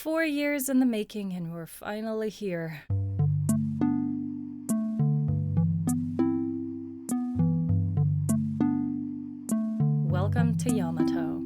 4 years in the making and we're finally here. Welcome to Yamato.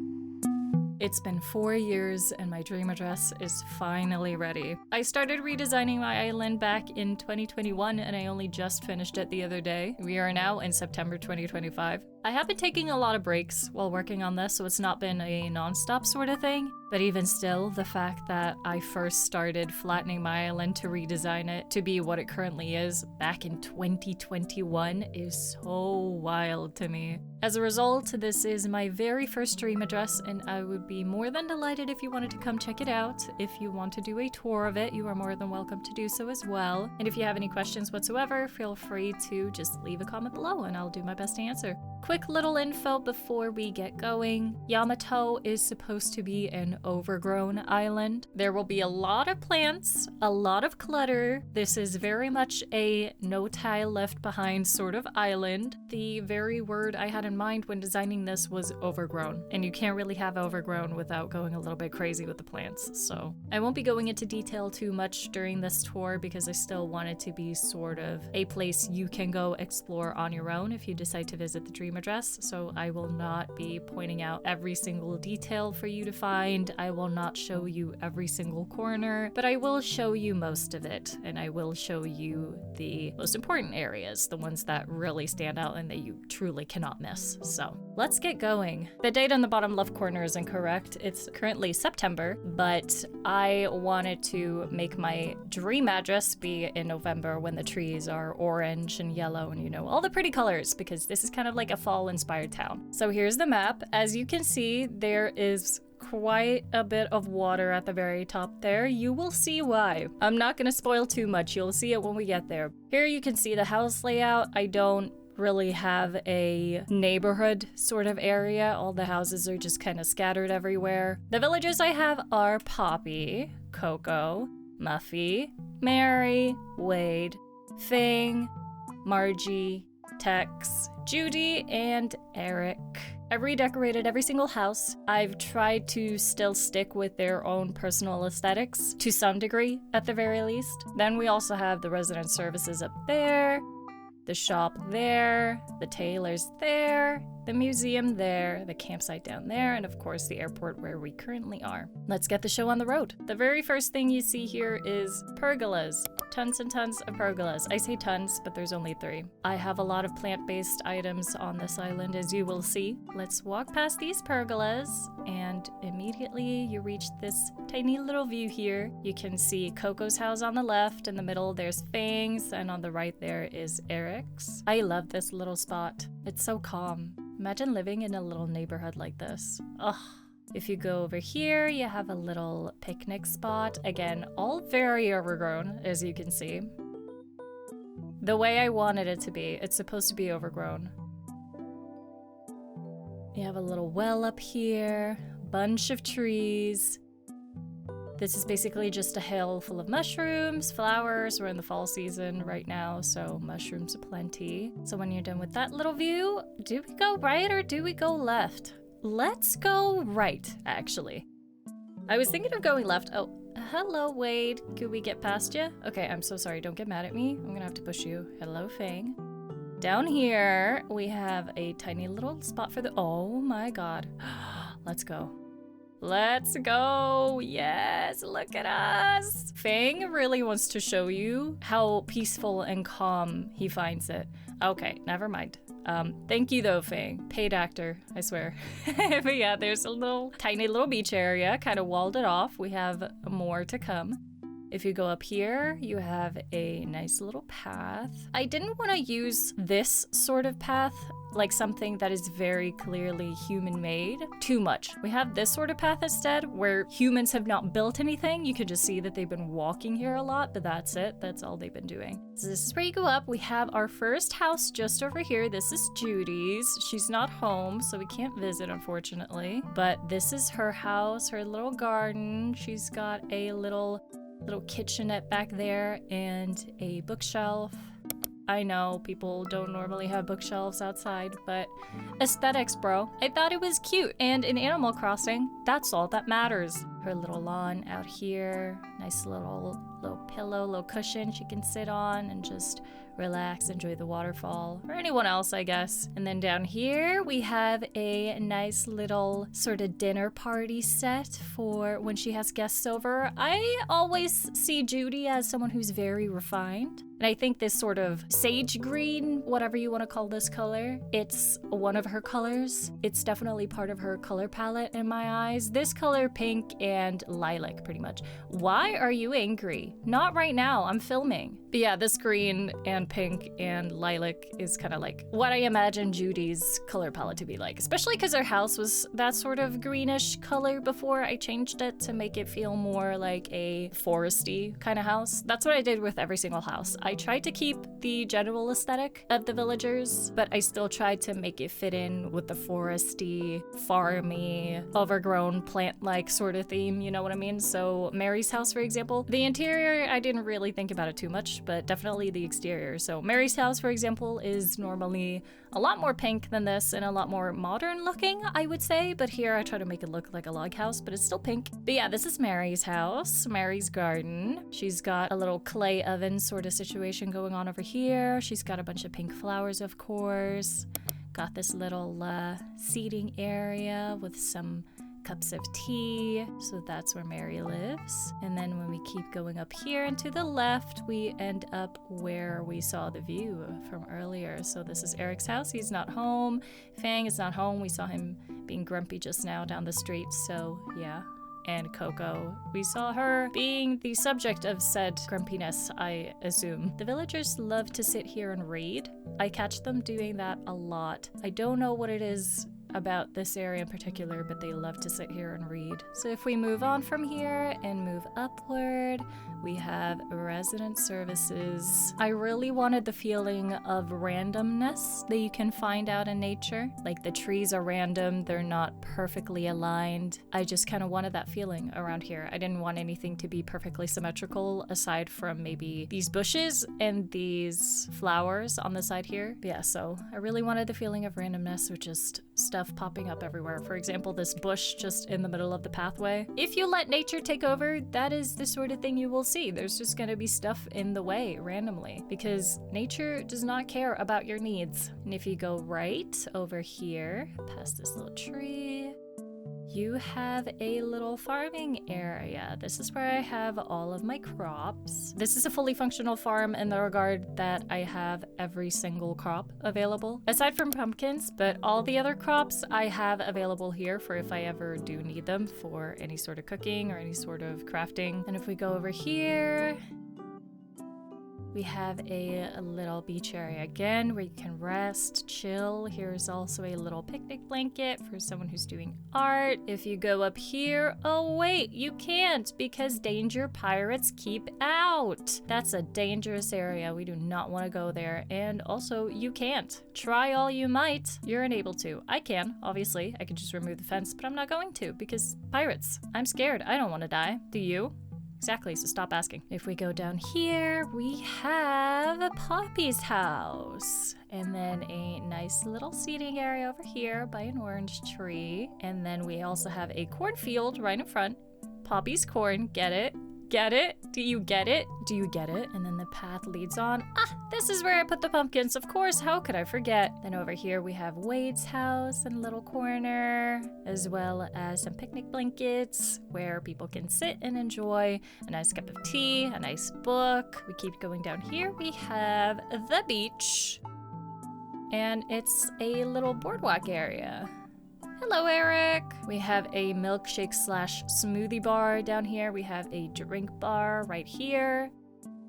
It's been 4 years and my dream address is finally ready. I started redesigning my island back in 2021 and I only just finished it the other day. We are now in September 2025. I have been taking a lot of breaks while working on this, so it's not been a non-stop sort of thing. But even still, the fact that I first started flattening my island to redesign it to be what it currently is back in 2021 is so wild to me. As a result, this is my very first dream address, and I would be more than delighted if you wanted to come check it out. If you want to do a tour of it, you are more than welcome to do so as well. And if you have any questions whatsoever, feel free to just leave a comment below and I'll do my best to answer. Quick little info before we get going. Yamato is supposed to be an overgrown island. There will be a lot of plants, a lot of clutter. This is very much a no tile left behind sort of island. The very word I had in mind when designing this was overgrown, and you can't really have overgrown without going a little bit crazy with the plants. So I won't be going into detail too much during this tour because I still want it to be sort of a place you can go explore on your own if you decide to visit the dream address. So I will not be pointing out every single detail for you to find. I will not show you every single corner, but I will show you most of it, and I will show you the most important areas, the ones that really stand out and that you truly cannot miss. So let's get going. The date on the bottom left corner is incorrect. It's currently September, but I wanted to make my dream address be in November when the trees are orange and yellow and all the pretty colors, because this is kind of like a fall inspired town. So here's the map. As you can see, there is quite a bit of water at the very top there. You will see why. I'm not going to spoil too much. You'll see it when we get there. Here you can see the house layout. I don't really have a neighborhood sort of area. All the houses are just kind of scattered everywhere. The villagers I have are Poppy, Coco, Muffy, Mary, Wade, Fing, Margie, Tex, Judy, and Eric. I've redecorated every single house. I've tried to still stick with their own personal aesthetics to some degree, at the very least. Then we also have the resident services up there, the shop there, the tailors there, the museum there, the campsite down there, and of course the airport where we currently are. Let's get the show on the road. The very first thing you see here is pergolas. Tons and tons of pergolas. I say tons, but there's only 3. I have a lot of plant-based items on this island, as you will see. Let's walk past these pergolas, and immediately you reach this tiny little view here. You can see Coco's house on the left. In the middle, there's Fang's, and on the right there is Eric's. I love this little spot. It's so calm. Imagine living in a little neighborhood like this. Ugh. If you go over here, you have a little picnic spot. Again, all very overgrown, as you can see. The way I wanted it to be. It's supposed to be overgrown. You have a little well up here, bunch of trees. This is basically just a hill full of mushrooms, flowers. We're in the fall season right now, so mushrooms aplenty. So when you're done with that little view, do we go right or do we go left? Let's go right, actually. I was thinking of going left. Oh, hello, Wade. Could we get past you? Okay, I'm so sorry. Don't get mad at me. I'm gonna have to push you. Hello, Fang. Down here, we have a tiny little spot for the... Oh my god. Let's go. Let's go. Yes, look at us. Fang really wants to show you how peaceful and calm he finds it. Okay, never mind. Thank you though, Fang. Paid actor, I swear. But yeah, there's a tiny little beach area, kind of walled it off. We have more to come. If you go up here, you have a nice little path. I didn't want to use this sort of path, like something that is very clearly human-made, too much. We have this sort of path instead, where humans have not built anything. You can just see that they've been walking here a lot, but that's it. That's all they've been doing. So this is where you go up. We have our first house just over here. This is Judy's. She's not home, so we can't visit, unfortunately. But this is her house, her little garden. She's got a little kitchenette back there and a bookshelf. I know people don't normally have bookshelves outside, but aesthetics, bro. I thought it was cute, and in Animal Crossing, that's all that matters. her little lawn out here. Nice little pillow, little cushion she can sit on and just relax, enjoy the waterfall, or anyone else, I guess. And then down here, we have a nice little sort of dinner party set for when she has guests over. I always see Judy as someone who's very refined. And I think this sort of sage green, whatever you want to call this color, it's one of her colors. It's definitely part of her color palette in my eyes. This color, pink and lilac, pretty much. Why are you angry? Not right now, I'm filming. But yeah, this green and pink and lilac is kind of like what I imagine Judy's color palette to be like, especially because her house was that sort of greenish color before I changed it to make it feel more like a foresty kind of house. That's what I did with every single house. I tried to keep the general aesthetic of the villagers, but I still tried to make it fit in with the foresty, farmy, overgrown plant-like sort of theme, you know what I mean? So Mary's house, for example, the interior, I didn't really think about it too much, but definitely the exterior. So Mary's house, for example, is normally a lot more pink than this and a lot more modern looking, I would say, but here I try to make it look like a log house, but it's still pink. But yeah, this is Mary's house, Mary's garden. She's got a little clay oven sort of situation going on over here. She's got a bunch of pink flowers, of course. Got this little seating area with some cups of tea, so that's where Mary lives. And then when we keep going up here and to the left, we end up where we saw the view from earlier. So this is Eric's house. He's not home. Fang is not home. We saw him being grumpy just now down the street, so yeah. And Coco, we saw her being the subject of said grumpiness, I assume. The villagers love to sit here and read. I catch them doing that a lot. I don't know what it is about this area in particular, but they love to sit here and read. So if we move on from here and move upward, we have resident services. I really wanted the feeling of randomness that you can find out in nature. Like the trees are random, they're not perfectly aligned. I just kind of wanted that feeling around here. I didn't want anything to be perfectly symmetrical aside from maybe these bushes and these flowers on the side here. But yeah, so I really wanted the feeling of randomness or just stuff popping up everywhere. For example, this bush just in the middle of the pathway. If you let nature take over, that is the sort of thing you will see. There's just gonna be stuff in the way randomly because nature does not care about your needs. And if you go right over here, past this little tree, you have a little farming area. This is where I have all of my crops. This is a fully functional farm in the regard that I have every single crop available, aside from pumpkins, but all the other crops I have available here for if I ever do need them for any sort of cooking or any sort of crafting. And if we go over here, we have a little beach area again where you can rest, chill. Here's also a little picnic blanket for someone who's doing art. If you go up here, oh wait, you can't because danger pirates keep out. That's a dangerous area. We do not want to go there. And also, you can't. Try all you might. You're unable to. I can, obviously. I could just remove the fence, but I'm not going to because pirates. I'm scared. I don't want to die. Do you? Exactly, so stop asking. If we go down here, we have Poppy's house. And then a nice little seating area over here by an orange tree. And then we also have a cornfield right in front. Poppy's corn, get it? Get it? Do you get it? Do you get it? And then the path leads on. Ah, this is where I put the pumpkins, of course. How could I forget? Then over here we have Wade's house in a little corner, as well as some picnic blankets where people can sit and enjoy a nice cup of tea, a nice book. We keep going down here. We have the beach, and it's a little boardwalk area. Hello, Eric. We have a milkshake slash smoothie bar down here. We have a drink bar right here.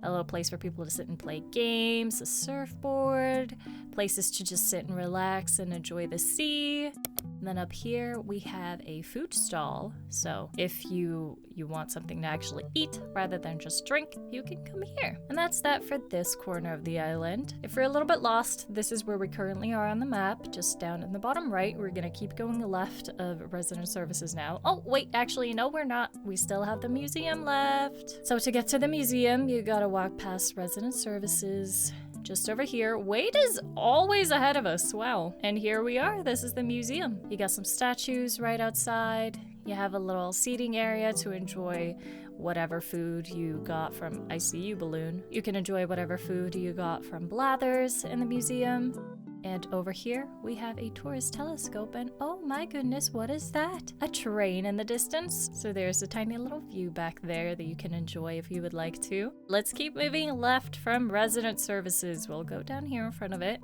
A little place for people to sit and play games, a surfboard, places to just sit and relax and enjoy the sea. And then up here we have a food stall. So if you want something to actually eat rather than just drink, you can come here. And that's that for this corner of the island. If you're a little bit lost, this is where we currently are on the map, just down in the bottom right. We're gonna keep going left of resident services now. Oh, wait, actually, no, we're not. We still have the museum left. So to get to the museum, you gotta walk past resident services. Just over here. Wade is always ahead of us. Wow. And here we are. This is the museum. You got some statues right outside. You have a little seating area to enjoy whatever food you got from I See You Balloon. You can enjoy whatever food you got from Blathers in the museum. And over here, we have a tourist telescope, and oh my goodness, what is that? A train in the distance. So there's a tiny little view back there that you can enjoy if you would like to. Let's keep moving left from resident services. We'll go down here in front of it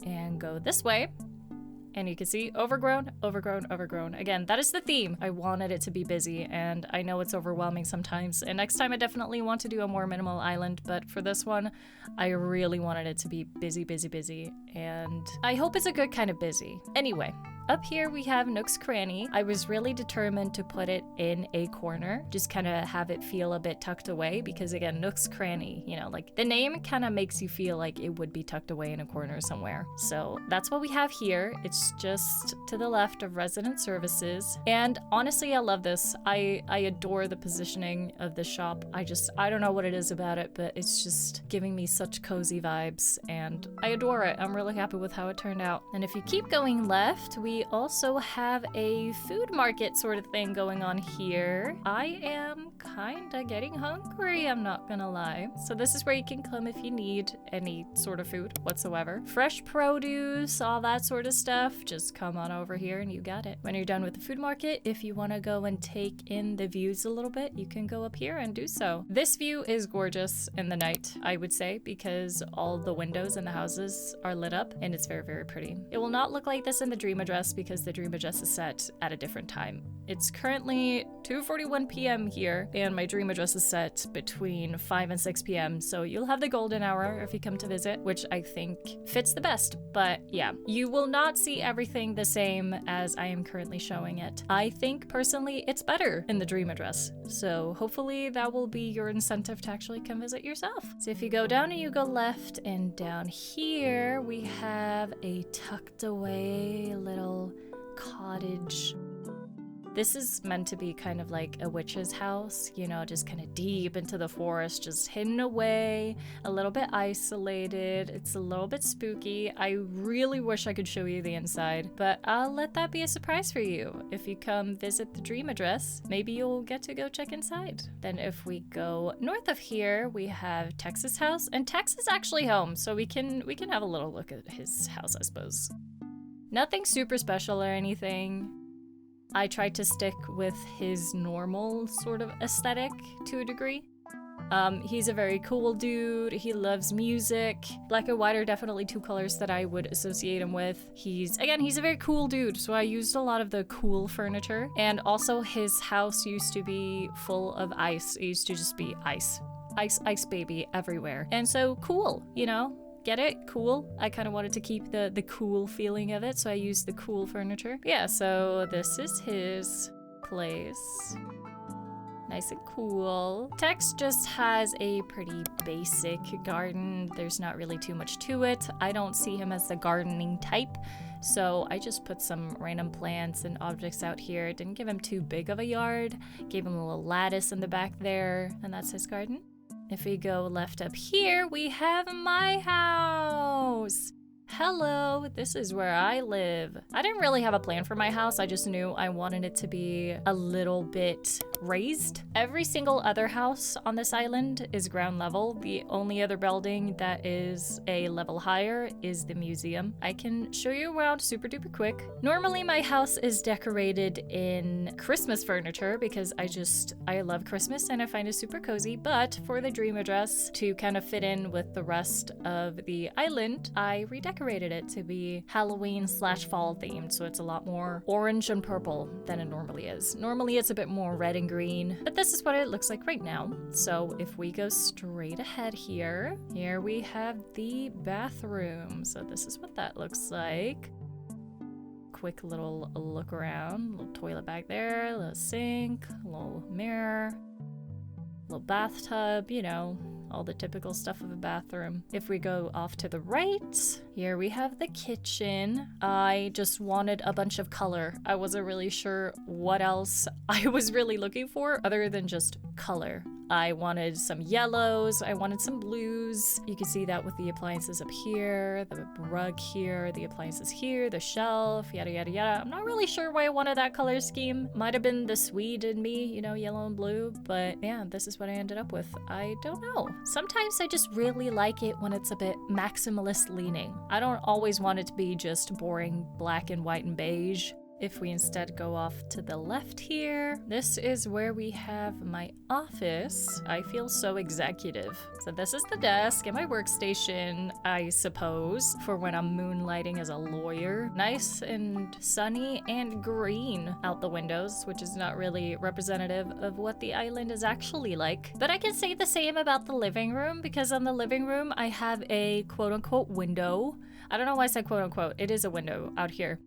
and go this way. And you can see overgrown, overgrown, overgrown. Again, that is the theme. I wanted it to be busy, and I know it's overwhelming sometimes. And next time I definitely want to do a more minimal island, but for this one, I really wanted it to be busy, busy, busy. And I hope it's a good kind of busy. Anyway, up here we have Nook's Cranny. I was really determined to put it in a corner, just kind of have it feel a bit tucked away, because again, Nook's Cranny, you know, like the name kind of makes you feel like it would be tucked away in a corner somewhere. So that's what we have here. It's just to the left of resident services. And honestly, I love this. I adore the positioning of the shop. I don't know what it is about it, but it's just giving me such cozy vibes, and I adore it. I'm really happy with how it turned out. And if you keep going left, we also have a food market sort of thing going on here. I am kinda getting hungry, I'm not gonna lie. So this is where you can come if you need any sort of food whatsoever. Fresh produce, all that sort of stuff, just come on over here and you got it. When you're done with the food market, if you want to go and take in the views a little bit, you can go up here and do so. This view is gorgeous in the night, I would say, because all the windows in the houses are lit up, and it's very, very pretty. It will not look like this in the dream address because the dream address is set at a different time. It's currently 2:41 p.m. here, and my dream address is set between 5 and 6 p.m. So you'll have the golden hour if you come to visit, which I think fits the best. But yeah, you will not see everything the same as I am currently showing it. I think personally it's better in the dream address. So hopefully that will be your incentive to actually come visit yourself. So if you go down and you go left, and down here we have a tucked away little cottage. This is meant to be kind of like a witch's house, you know, just kind of deep into the forest, just hidden away, a little bit isolated. It's a little bit spooky. I really wish I could show you the inside, but I'll let that be a surprise for you. If you come visit the dream address, maybe you'll get to go check inside. Then if we go north of here, we have Tex's house, and Tex is actually home, so we can have a little look at his house, I suppose. Nothing super special or anything. I tried to stick with his normal sort of aesthetic to a degree. He's a very cool dude. He loves music. Black and white are definitely two colors that I would associate him with. He's a very cool dude, so I used a lot of the cool furniture. And also his house used to be full of ice. It used to just be ice. Ice, ice baby everywhere. And so cool, you know? Get it? Cool. I kind of wanted to keep the cool feeling of it, so I used the cool furniture. Yeah, so this is his place. Nice and cool. Tex just has a pretty basic garden. There's not really too much to it. I don't see him as the gardening type, so I just put some random plants and objects out here. Didn't give him too big of a yard. Gave him a little lattice in the back there, and that's his garden. If we go left up here, we have my house. Hello, this is where I live. I didn't really have a plan for my house. I just knew I wanted it to be a little bit raised. Every single other house on this island is ground level. The only other building that is a level higher is the museum. I can show you around super duper quick. Normally my house is decorated in Christmas furniture because I love Christmas and I find it super cozy, but for the dream address, to kind of fit in with the rest of the island, I redecorated it to be Halloween/fall themed, so it's a lot more orange and purple than it normally is. Normally it's a bit more red and green, but this is what it looks like right now. So if we go straight ahead here we have the bathroom. So this is what that looks like. Quick little look around. Little toilet back there, little sink, little mirror, little bathtub, you know, all the typical stuff of a bathroom. If we go off to the right, here we have the kitchen. I just wanted a bunch of color. I wasn't really sure what else I was really looking for other than just color. I wanted some yellows, I wanted some blues. You can see that with the appliances up here, the rug here, the appliances here, the shelf, yada yada yada. I'm not really sure why I wanted that color scheme. Might have been the Swede in me, you know, yellow and blue, but yeah, this is what I ended up with. I don't know. Sometimes I just really like it when it's a bit maximalist leaning. I don't always want it to be just boring black and white and beige. If we instead go off to the left here, this is where we have my office. I feel so executive. So this is the desk and my workstation, I suppose, for when I'm moonlighting as a lawyer. Nice and sunny and green out the windows, which is not really representative of what the island is actually like. But I can say the same about the living room, because on the living room, I have a quote-unquote window. I don't know why I said quote-unquote. It is a window out here,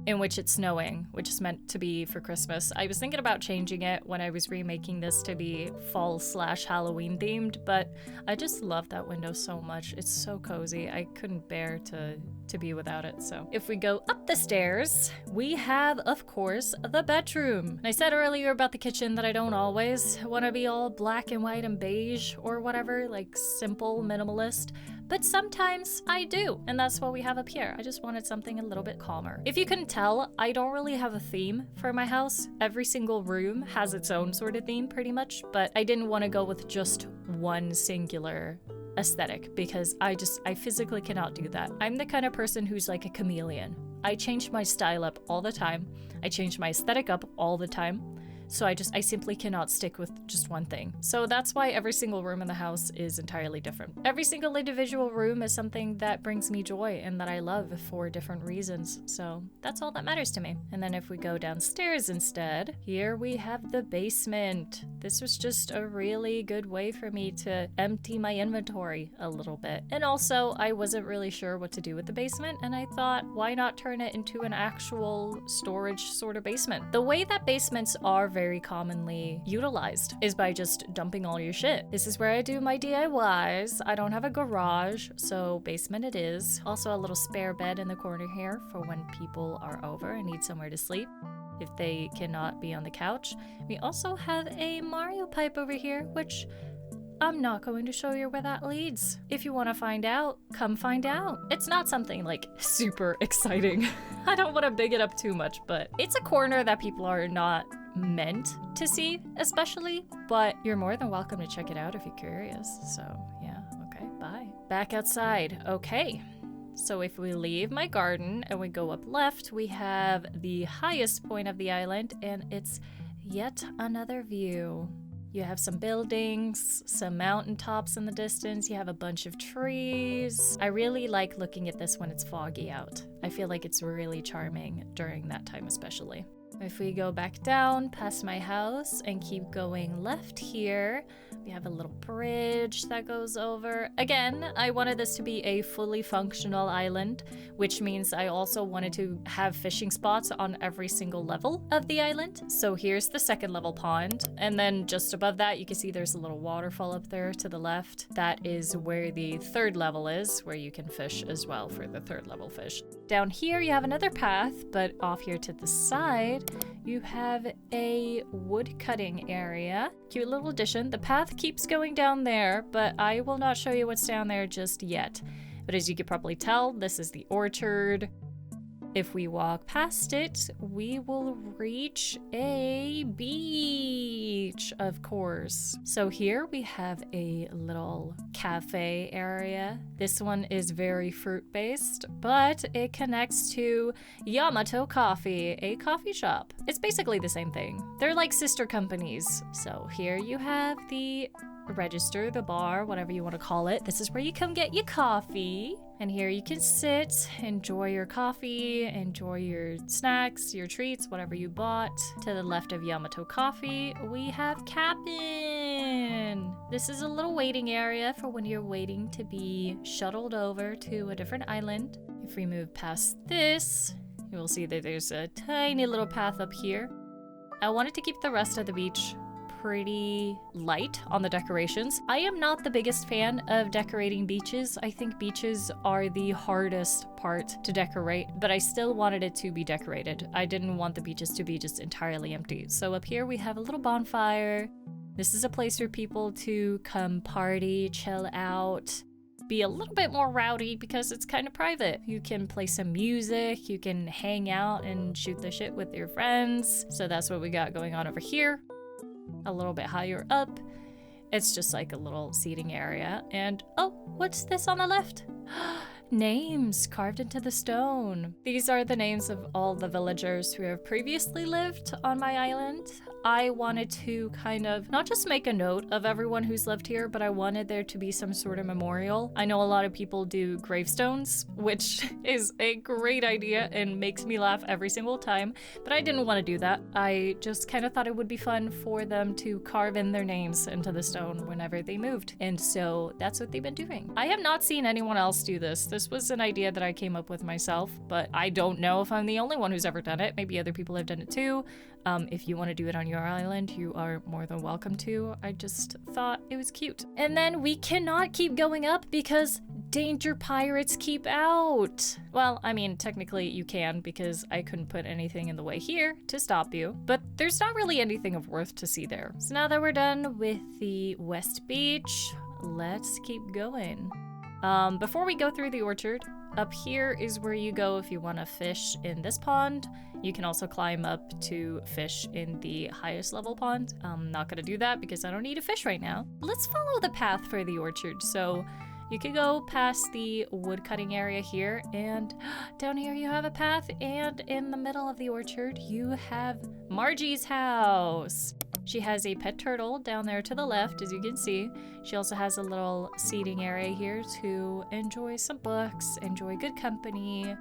in which it's snowing, which is meant to be for Christmas. I was thinking about changing it when I was remaking this to be fall/Halloween themed, but I just love that window so much. It's so cozy. I couldn't bear to be without it. So if we go up the stairs, we have, of course, the bedroom. And I said earlier about the kitchen that I don't always want to be all black and white and beige or whatever, like simple, minimalist. But sometimes I do, and that's what we have up here. I just wanted something a little bit calmer. If you couldn't tell, I don't really have a theme for my house. Every single room has its own sort of theme pretty much, but I didn't want to go with just one singular aesthetic because I physically cannot do that. I'm the kind of person who's like a chameleon. I change my style up all the time. I change my aesthetic up all the time. So I simply cannot stick with just one thing. So that's why every single room in the house is entirely different. Every single individual room is something that brings me joy and that I love for different reasons. So that's all that matters to me. And then if we go downstairs instead, here we have the basement. This was just a really good way for me to empty my inventory a little bit. And also, I wasn't really sure what to do with the basement, and I thought, why not turn it into an actual storage sort of basement? The way that basements are very commonly utilized is by just dumping all your shit. This is where I do my DIYs. I don't have a garage, so basement it is. Also a little spare bed in the corner here for when people are over and need somewhere to sleep if they cannot be on the couch. We also have a Mario pipe over here, which I'm not going to show you where that leads. If you want to find out, come find out. It's not something like super exciting. I don't want to big it up too much, but it's a corner that people are not meant to see, especially, but you're more than welcome to check it out if you're curious. So yeah, okay, bye. Back outside. Okay. So if we leave my garden and we go up left, we have the highest point of the island, and it's yet another view. You have some buildings, some mountaintops in the distance, you have a bunch of trees. I really like looking at this when it's foggy out. I feel like it's really charming during that time especially. If we go back down past my house and keep going left here, we have a little bridge that goes over. Again, I wanted this to be a fully functional island, which means I also wanted to have fishing spots on every single level of the island. So here's the second level pond. And then just above that, you can see there's a little waterfall up there to the left. That is where the third level is, where you can fish as well for the third level fish. Down here, you have another path, but off here to the side, you have a wood cutting area. Cute little addition. The path keeps going down there, but I will not show you what's down there just yet. But as you could probably tell, this is the orchard. If we walk past it, we will reach a beach, of course. So here we have a little cafe area. This one is very fruit-based, but it connects to Yamato Coffee, a coffee shop. It's basically the same thing. They're like sister companies. So here you have the register, the bar, whatever you want to call it. This is where you come get your coffee. And here you can sit, enjoy your coffee, enjoy your snacks, your treats, whatever you bought. To the left of Yamato Coffee, we have Cabin. This is a little waiting area for when you're waiting to be shuttled over to a different island. If we move past this, you will see that there's a tiny little path up here. I wanted to keep the rest of the beach pretty light on the decorations. I am not the biggest fan of decorating beaches. I think beaches are the hardest part to decorate, but I still wanted it to be decorated. I didn't want the beaches to be just entirely empty. So up here we have a little bonfire. This is a place for people to come party, chill out, be a little bit more rowdy because it's kind of private. You can play some music, you can hang out and shoot the shit with your friends. So that's what we got going on over here. A little bit higher up, it's just like a little seating area. And oh, what's this on the left? Names carved into the stone. These are the names of all the villagers who have previously lived on my island. I wanted to kind of not just make a note of everyone who's lived here, but I wanted there to be some sort of memorial. I know a lot of people do gravestones, which is a great idea and makes me laugh every single time, but I didn't want to do that. I just kind of thought it would be fun for them to carve in their names into the stone whenever they moved. And so that's what they've been doing. I have not seen anyone else do this. This was an idea that I came up with myself, but I don't know if I'm the only one who's ever done it. Maybe other people have done it too. If you want to do it on your island, you are more than welcome to. I just thought it was cute. And then we cannot keep going up because danger pirates keep out. Well, I mean, technically you can because I couldn't put anything in the way here to stop you, but there's not really anything of worth to see there. So now that we're done with the West Beach, let's keep going. Before we go through the orchard, up here is where you go if you want to fish in this pond. You can also climb up to fish in the highest level pond. I'm not gonna do that because I don't need a fish right now. Let's follow the path for the orchard. So you can go past the wood cutting area here, and down here you have a path, and in the middle of the orchard you have Margie's house. She has a pet turtle down there to the left, as you can see. She also has a little seating area here to enjoy some books, enjoy good company.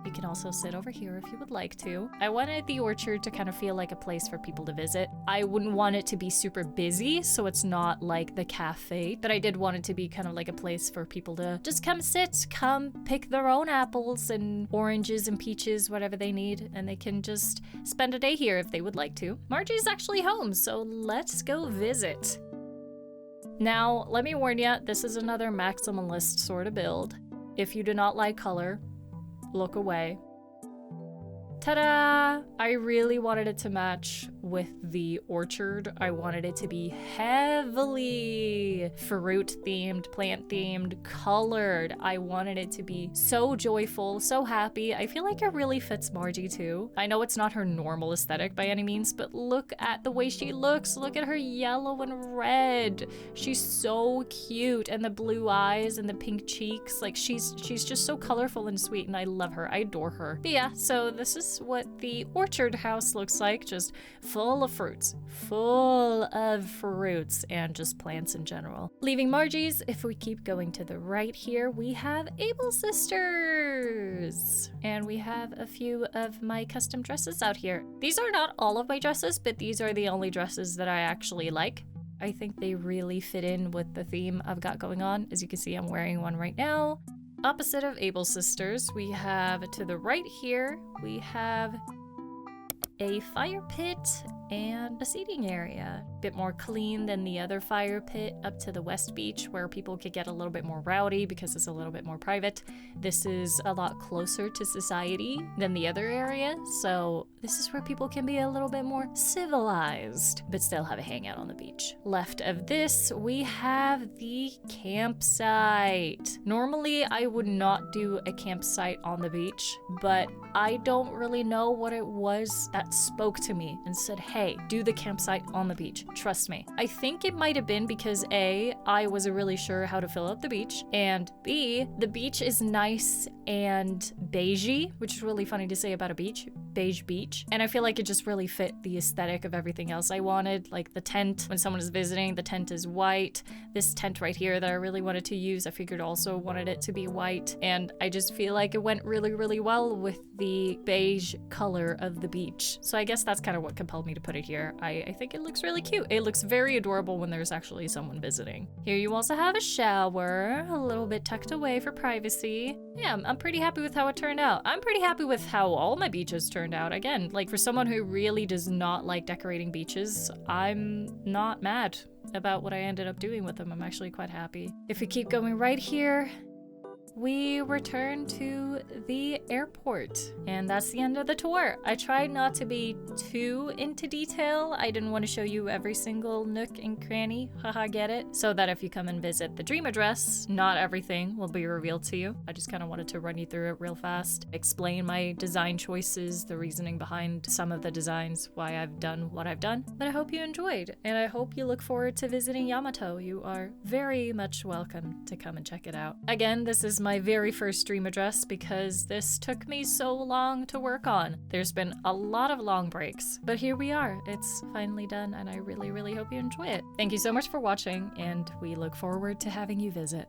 You can also sit over here if you would like to. I wanted the orchard to kind of feel like a place for people to visit. I wouldn't want it to be super busy, so it's not like the cafe, but I did want it to be kind of like a place for people to just come sit, come pick their own apples and oranges and peaches, whatever they need, and they can just spend a day here if they would like to. Margie's actually home, so let's go visit. Now, let me warn you, this is another maximalist sort of build. If you do not like color, look away. Ta-da! I really wanted it to match with the orchard. I wanted it to be heavily fruit-themed, plant-themed, colored. I wanted it to be so joyful, so happy. I feel like it really fits Margie too. I know it's not her normal aesthetic by any means, but look at the way she looks. Look at her yellow and red. She's so cute, and the blue eyes and the pink cheeks. Like she's just so colorful and sweet, and I love her. I adore her. But yeah, so this is what the orchard house looks like, just full of fruits and just plants in general. Leaving Margie's, if we keep going to the right here, we have Able Sisters, and we have a few of my custom dresses out here. These are not all of my dresses, but these are the only dresses that I actually like. I think they really fit in with the theme I've got going on. As you can see, I'm wearing one right now. Opposite of Able Sisters, we have to the right here, we have a fire pit and a seating area. A bit more clean than the other fire pit up to the West Beach, where people could get a little bit more rowdy because it's a little bit more private. This is a lot closer to society than the other area, so this is where people can be a little bit more civilized, but still have a hangout on the beach. Left of this, we have the campsite. Normally, I would not do a campsite on the beach, but I don't really know what it was that spoke to me and said, hey, do the campsite on the beach. Trust me. I think it might have been because A, I wasn't really sure how to fill up the beach, and B, the beach is nice and beigey, which is really funny to say about a beach. Beige beach. And I feel like it just really fit the aesthetic of everything else I wanted. Like the tent, when someone is visiting, the tent is white. This tent right here that I really wanted to use, I figured also wanted it to be white. And I just feel like it went really, really well with the beige color of the beach. So I guess that's kind of what compelled me to put it here. I think it looks really cute. It looks very adorable when there's actually someone visiting. Here you also have a shower, a little bit tucked away for privacy. Yeah, I'm pretty happy with how it turned out. I'm pretty happy with how all my beaches turned out. Again, like for someone who really does not like decorating beaches, I'm not mad about what I ended up doing with them. I'm actually quite happy. If we keep going right here, we return to the airport. And that's the end of the tour. I tried not to be too into detail. I didn't want to show you every single nook and cranny, haha, get it? So that if you come and visit the dream address, not everything will be revealed to you. I just kind of wanted to run you through it real fast, explain my design choices, the reasoning behind some of the designs, why I've done what I've done. But I hope you enjoyed, and I hope you look forward to visiting Yamato. You are very much welcome to come and check it out. Again, this is my very first dream address because this took me so long to work on. There's been a lot of long breaks, but here we are. It's finally done, and I really hope you enjoy it. Thank you so much for watching, and we look forward to having you visit.